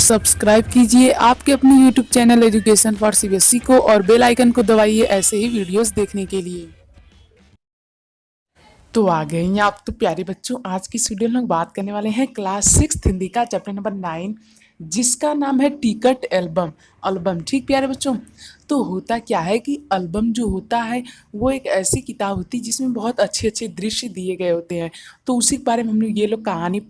Subscribe कीजिए आपके अपने YouTube channel education for CBSE को और बेल आइकन को दबाइए ऐसे ही वीडियोस देखने के लिए। तो आ गए हैं आप तो प्यारे बच्चों, आज की इस वीडियो में हम बात करने वाले हैं क्लास 6 हिंदी का चैप्टर नंबर 9 जिसका नाम है टिकट एल्बम। एल्बम ठीक प्यारे बच्चों। तो होता क्या है कि एल्बम जो होता है वो एक ऐसी किताब होती है जिसमें बहुत अच्छे अच्छे दृश्य दिए गए होते हैं। तो उसी के बारे में हम लोग ये लोग कहानी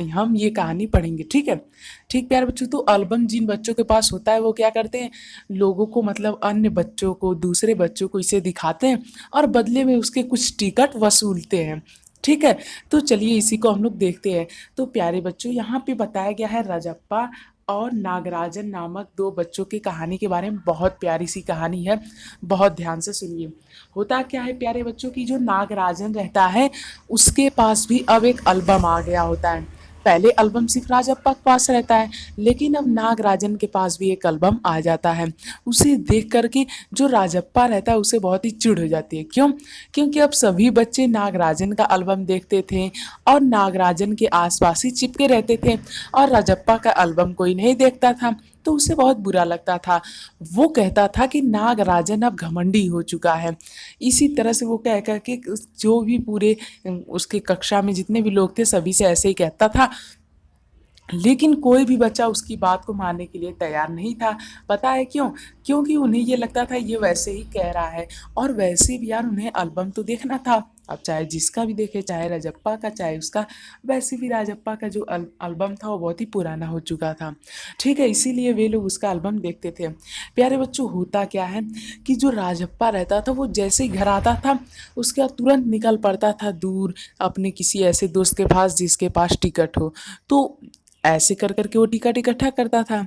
हम ये कहानी पढ़ेंगे, ठीक है। ठीक प्यारे बच्चों, तो एल्बम जिन बच्चों के पास होता है वो क्या करते हैं, लोगों को मतलब अन्य बच्चों को, दूसरे बच्चों को इसे दिखाते हैं और बदले में उसके कुछ टिकट वसूलते हैं, ठीक है। तो चलिए इसी को हम लोग देखते हैं। तो प्यारे बच्चों, यहाँ पे बताया गया है राजप्पा और नागराजन नामक दो बच्चों की कहानी के बारे में। बहुत प्यारी सी कहानी है, बहुत ध्यान से सुनिए। होता क्या है प्यारे बच्चों की, जो नागराजन रहता है उसके पास भी अब एक एल्बम आ गया होता है। पहले एल्बम सिर्फ राजप्पा के पास रहता है, लेकिन अब नागराजन के पास भी एक एल्बम आ जाता है। उसे देख करके जो राजप्पा रहता है उसे बहुत ही चिढ़ हो जाती है। क्यों? क्योंकि अब सभी बच्चे नागराजन का एल्बम देखते थे और नागराजन के आसपास ही चिपके रहते थे और राजप्पा का एल्बम कोई नहीं देखता था। तो उसे बहुत बुरा लगता था। वो कहता था कि नागराजन अब घमंडी हो चुका है। इसी तरह से वो कह कर के जो भी पूरे उसके कक्षा में जितने भी लोग थे सभी से ऐसे ही कहता था, लेकिन कोई भी बच्चा उसकी बात को मानने के लिए तैयार नहीं था। पता है क्यों? क्योंकि उन्हें ये लगता था ये वैसे ही कह रहा है, और वैसे भी यार उन्हें एल्बम तो देखना था। अब चाहे जिसका भी देखे, चाहे राजप्पा का चाहे उसका, वैसे भी राजप्पा का जो एल्बम था वो बहुत ही पुराना हो चुका था, ठीक है। इसीलिए वे लोग उसका एल्बम देखते थे। प्यारे बच्चों, होता क्या है कि जो राजप्पा रहता था वो जैसे ही घर आता था उसके बाद तुरंत निकल पड़ता था दूर अपने किसी ऐसे दोस्त के पास जिसके पास टिकट हो। तो ऐसे कर करके वो टिकट इकट्ठा करता था।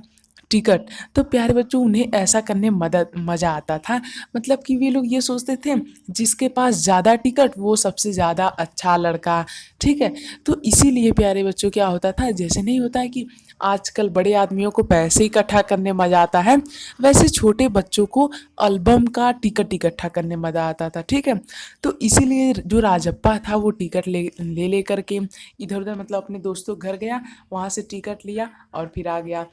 टिकट तो प्यारे बच्चों, उन्हें ऐसा करने मदद मज़ा आता था। मतलब कि वे लोग ये सोचते थे जिसके पास ज़्यादा टिकट वो सबसे ज़्यादा अच्छा लड़का, ठीक है। तो इसीलिए प्यारे बच्चों क्या होता था, जैसे नहीं होता है कि आजकल बड़े आदमियों को पैसे इकट्ठा करने मज़ा आता है, वैसे छोटे बच्चों को एल्बम का टिकट इकट्ठा करने मज़ा आता था, ठीक है। तो इसीलिए जो राजप्पा था वो टिकट ले करके इधर उधर मतलब अपने दोस्तों के घर गया, वहाँ से टिकट लिया और फिर आ गया।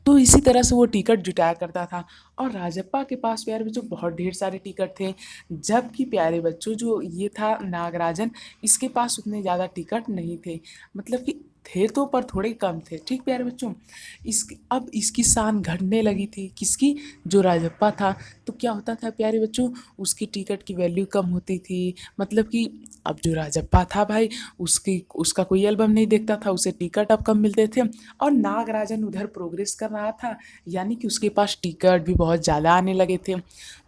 तो इसी तरह से वो टिकट जुटाया करता था। और राजप्पा के पास प्यारे बच्चों बहुत ढेर सारे टिकट थे, जबकि प्यारे बच्चों जो ये था नागराजन, इसके पास उतने ज़्यादा टिकट नहीं थे। मतलब कि थे तो पर थोड़े कम थे, ठीक प्यारे बच्चों। अब इसकी शान घटने लगी थी, किसकी? जो राजप्पा था। तो क्या होता था प्यारे बच्चों, उसकी टिकट की वैल्यू कम होती थी। मतलब कि अब जो राजप्पा था भाई, उसका कोई एल्बम नहीं देखता था, उसे टिकट अब कम मिलते थे। और नागराजन उधर प्रोग्रेस कर रहा था, यानी कि उसके पास टिकट भी बहुत ज़्यादा आने लगे थे।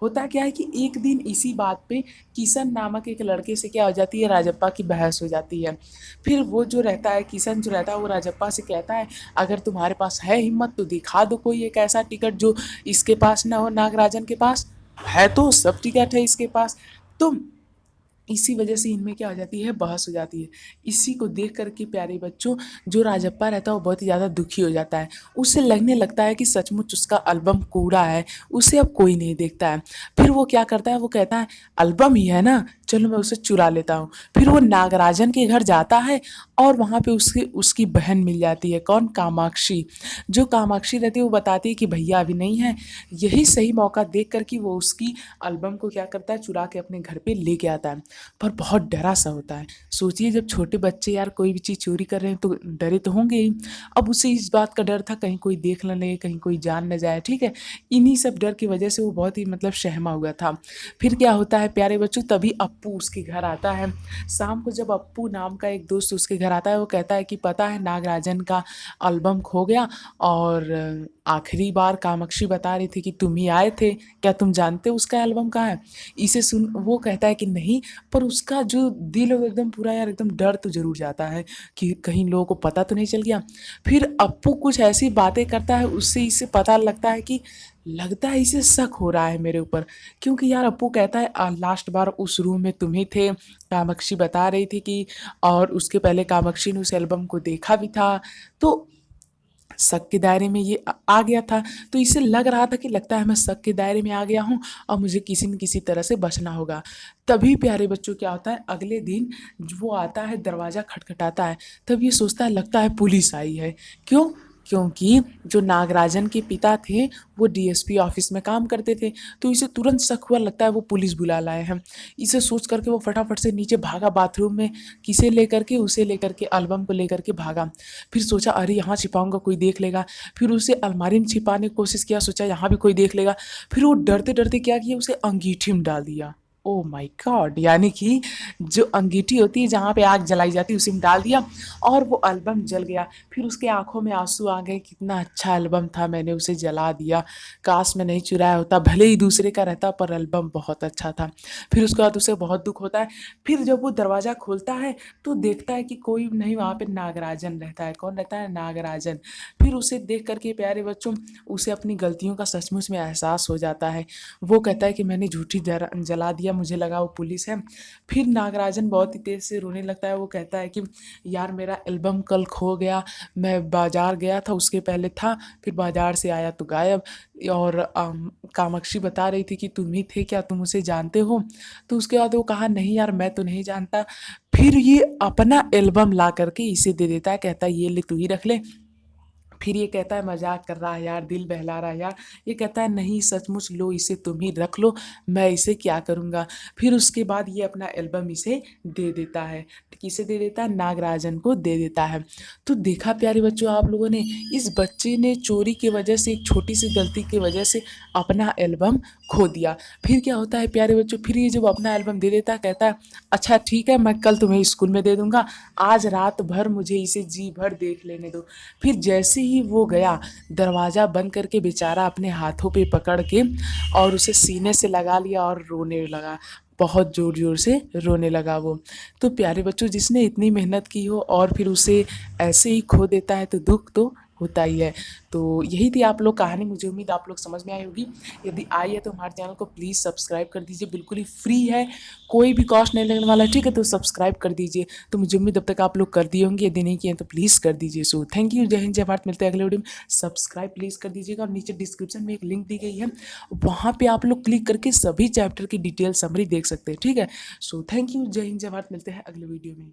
होता क्या है कि एक दिन इसी बात पे किशन नामक एक लड़के से क्या हो जाती है, राजप्पा की बहस हो जाती है। फिर वो जो रहता है, किशन जो रहता है, वो राजप्पा से कहता है अगर तुम्हारे पास है हिम्मत तो दिखा दो कोई एक ऐसा टिकट जो इसके पास ना हो, नागराजन के पास है तो सब टिकट है इसके पास। तो इसी वजह से इनमें क्या हो जाती है, बहस हो जाती है। इसी को देख करके प्यारे बच्चों, जो राजप्पा रहता है वो बहुत ही ज़्यादा दुखी हो जाता है। उसे लगने लगता है कि सचमुच उसका एल्बम कूड़ा है, उसे अब कोई नहीं देखता है। फिर वो क्या करता है, वो कहता है एल्बम ही है ना, चलो मैं उसे चुरा लेता हूँ। फिर वो नागराजन के घर जाता है और वहाँ पे उसकी बहन मिल जाती है। कौन? कामाक्षी। जो कामाक्षी रहती है वो बताती है कि भैया अभी नहीं है। यही सही मौका देख कर कि वो उसकी एल्बम को क्या करता है, चुरा के अपने घर पे लेके आता है। पर बहुत डरा सा होता है। सोचिए जब छोटे बच्चे यार कोई भी चीज़ चोरी कर रहे हैं तो डरे तो होंगे ही। अब उसे इस बात का डर था कहीं कोई देख न ले, कहीं कोई जान न जाए, ठीक है। इन्हीं सब डर की वजह से वो बहुत ही मतलब सहमा हुआ था। फिर क्या होता है प्यारे बच्चों, तभी अप्पू उसके घर आता है। शाम को जब अप्पू नाम का एक दोस्त उसके घर आता है, वो कहता है कि पता है नागराजन का एल्बम खो गया, और आखिरी बार कामाक्षी बता रही थी कि तुम ही आए थे, क्या तुम जानते हो उसका एल्बम कहाँ है? इसे सुन वो कहता है कि नहीं, पर उसका जो दिल है वो एकदम पूरा यार एकदम डर तो जरूर जाता है कि कहीं लोगों को पता तो नहीं चल गया। फिर अप्पू कुछ ऐसी बातें करता है, उससे इसे पता लगता है कि लगता है इसे शक हो रहा है मेरे ऊपर। क्योंकि यार अप्पू कहता है लास्ट बार उस रूम में तुम ही थे, कामाक्षी बता रही थी कि, और उसके पहले कामाक्षी ने उस एल्बम को देखा भी था। तो शक के दायरे में ये आ गया था। तो इसे लग रहा था कि लगता है मैं शक के दायरे में आ गया हूँ और मुझे किसी न किसी तरह से बचना होगा। तभी प्यारे बच्चों क्या होता है, अगले दिन वो आता है, दरवाज़ा खटखटाता है। तब ये सोचता है लगता है पुलिस आई है। क्यों? क्योंकि जो नागराजन के पिता थे वो डीएसपी ऑफिस में काम करते थे, तो इसे तुरंत शक हुआ, लगता है वो पुलिस बुला लाए हैं। इसे सोच करके वो फटाफट से नीचे भागा बाथरूम में, किसे लेकर के, उसे लेकर के, एल्बम को लेकर के भागा। फिर सोचा अरे यहाँ छिपाऊंगा कोई देख लेगा, फिर उसे अलमारी में छिपाने की कोशिश किया, सोचा यहाँ भी कोई देख लेगा। फिर वो डरते डरते क्या किया, उसे अंगीठी में डाल दिया। ओ माय गॉड, यानी कि जो अंगीठी होती है जहाँ पे आग जलाई जाती है उसी में डाल दिया और वो एल्बम जल गया। फिर उसके आंखों में आंसू आ गए, कितना अच्छा एल्बम था, मैंने उसे जला दिया, काश मैं नहीं चुराया होता, भले ही दूसरे का रहता पर एल्बम बहुत अच्छा था। फिर उसके बाद उसे बहुत दुख होता है। फिर जब वो दरवाज़ा खोलता है तो देखता है कि कोई नहीं, वहाँ पे नागराजन रहता है। कौन रहता है? नागराजन। फिर उसे देख करके प्यारे बच्चों, उसे अपनी गलतियों का सचमुच में एहसास हो जाता है। वो कहता है कि मैंने झूठी जला दिया, मुझे लगा वो पुलिस है। फिर नागराजन बहुत ही तेज से रोने लगता है। वो कहता है कि यार मेरा एल्बम कल खो गया, मैं बाजार गया था, उसके पहले था, फिर बाजार से आया तो गायब। और कामाक्षी बता रही थी कि तुम ही थे क्या, तुम उसे जानते हो? तो उसके बाद वो कहा नहीं यार मैं तो नहीं जानता। फिर ये अपना एल्बम ला करके इसे दे देता है, कहता है ये ले तू ही रख ले। फिर ये कहता है मजाक कर रहा है यार, दिल बहला रहा है यार। ये कहता है नहीं सचमुच, लो इसे तुम ही रख लो, मैं इसे क्या करूँगा। फिर उसके बाद ये अपना एल्बम इसे दे देता है। किसे दे देता है? नागराजन को दे देता है। तो देखा प्यारे बच्चों आप लोगों ने, इस बच्चे ने चोरी की वजह से, एक छोटी सी गलती की वजह से अपना एल्बम खो दिया। फिर क्या होता है प्यारे बच्चों, फिर ये जब अपना एल्बम दे देता है, कहता है अच्छा ठीक है, मैं कल तुम्हें स्कूल में दे दूंगा, आज रात भर मुझे इसे जी भर देख लेने दो। फिर जैसे ही वो गया, दरवाज़ा बंद करके बेचारा अपने हाथों पे पकड़ के और उसे सीने से लगा लिया और रोने लगा, बहुत ज़ोर ज़ोर से रोने लगा वो। तो प्यारे बच्चों, जिसने इतनी मेहनत की हो और फिर उसे ऐसे ही खो देता है तो दुख तो होता ही है। तो यही थी आप लोग कहानी, मुझे उम्मीद आप लोग समझ में आई होगी। यदि आई है तो हमारे चैनल को प्लीज़ सब्सक्राइब कर दीजिए, बिल्कुल ही फ्री है, कोई भी कॉस्ट नहीं लगने वाला है, ठीक है? तो सब्सक्राइब कर दीजिए। तो मुझे उम्मीद अब तक आप लोग कर दिए होंगे, यदि नहीं किए तो प्लीज़ कर दीजिए। सो थैंक यू, जय हिंद जय भारत, मिलते हैं अगले वीडियो में। सब्सक्राइब प्लीज़ कर दीजिएगा और नीचे डिस्क्रिप्शन में एक लिंक दी गई है, वहाँ पे आप लोग क्लिक करके सभी चैप्टर की डिटेल समरी देख सकते हैं, ठीक है? सो थैंक यू, जय हिंद जय भारत, मिलते हैं अगले वीडियो में।